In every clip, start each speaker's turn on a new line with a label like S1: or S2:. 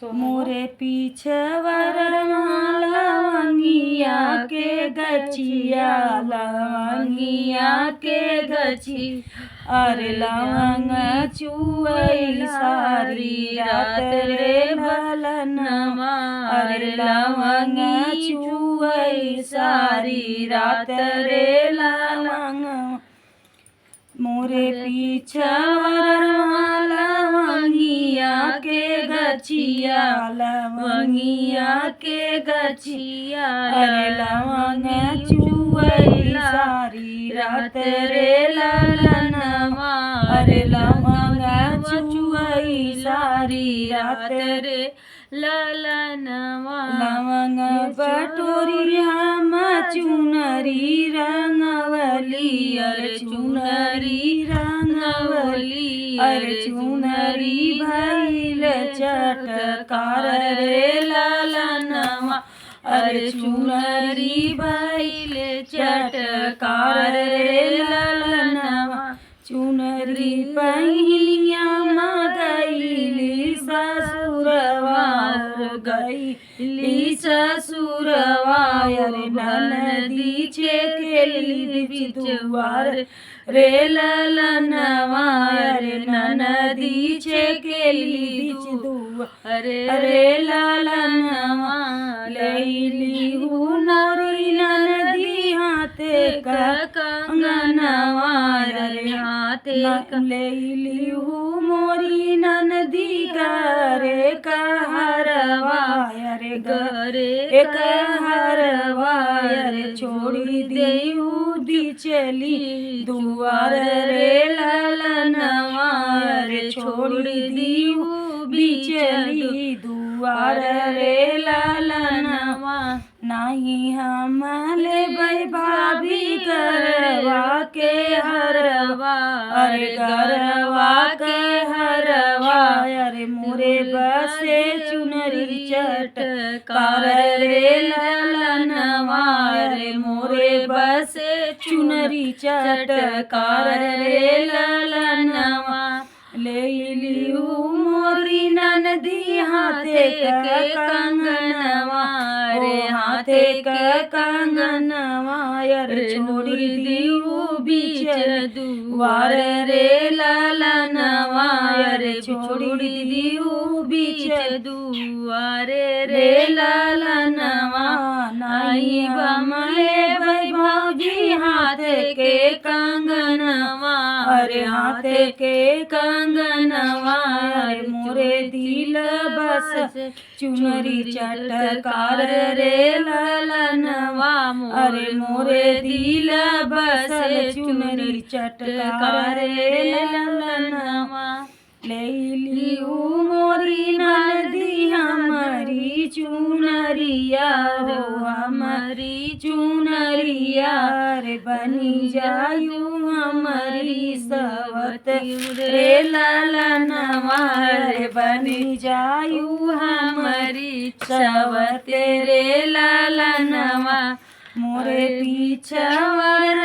S1: मोरे पीछवर लवंगिया के गछिया, लवंगिया के गछी। अरे लवंग चुवई सारी रात रे भलनमा, अरे लवंग चुवई सारी रात रे लवंग। मोरे पीछवर लवंगिया के गछिया, लवंगिया के गछिया। अरे लवंग चुवई सारी रात रे ललनवा, अरे लवंग चुवई सारी रात रे ललनवा। लवंग बटोरी हम चुनरी रंगवली, अरे चुनरी रंगवली। अरे चुनरी भइल चटकार रे ललनवा, अरे चुनरी भइल चटकार रे ललनवा। चुनरी पहिलिया गईली ससुरवा, गईली ससुरवा। अरे ननदी छेकेली बिचुआर रे ललनवा, अरे ननदी छेकेली बिचुआर रे ललनवा। लैली हुनरी ननदी हाथे का कंगनवा, अरे हाथे लैली हूँ मोरी ननदी करे कहरवा, अरे गरे कहरवा। अरे छोड़ी देहू बिचली दुआर रे ललनवा, अरे छोड़ी देहू बिचली दुआर रे ललनवा। नाही हम लेबै भाभी गरवा के हरवा, अरे गरवा के हरवा। अरे मोरे बसे चुनरी चटकार रे ललनवा, अरे मोरे बसे चुनरी चटकार रे ललनवा। लैली मोरी ननदी हाथे के कंगनवा, अरे हाथे के कंगनवा। अरे छोड़ी दिहू बीच दुआर रे ललनवा, अरे छोड़ी दिहू बीच दुआर रे ललनवा। नाही बमले भौजी हाथे के कंगनवा, अरे हाथे के कंगनवा। अरे मोरे दिल बस चुनरी चटकार रे ललनवा, अरे मोरे दिल बस चुनरी चटकार रे ललनवा। लैली मोरी ननदी हमारी चुनरिया, रो हमारी चुनरिया। रे बनी जायू हमारी सवत रे ललनवा, रे बनी जायू हमारी सवत रे ललनवा। मोरे पीछवर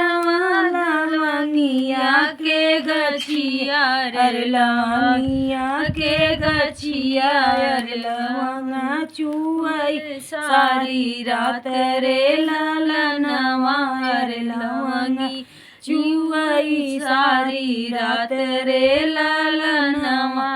S1: लवंगिया के गछिया, अरे लवंगिया के गछिया। अरे लवंग चुवई सारी रात रे ललनवा, अरे लवंगी चुवई सारी रात रे ललनवा।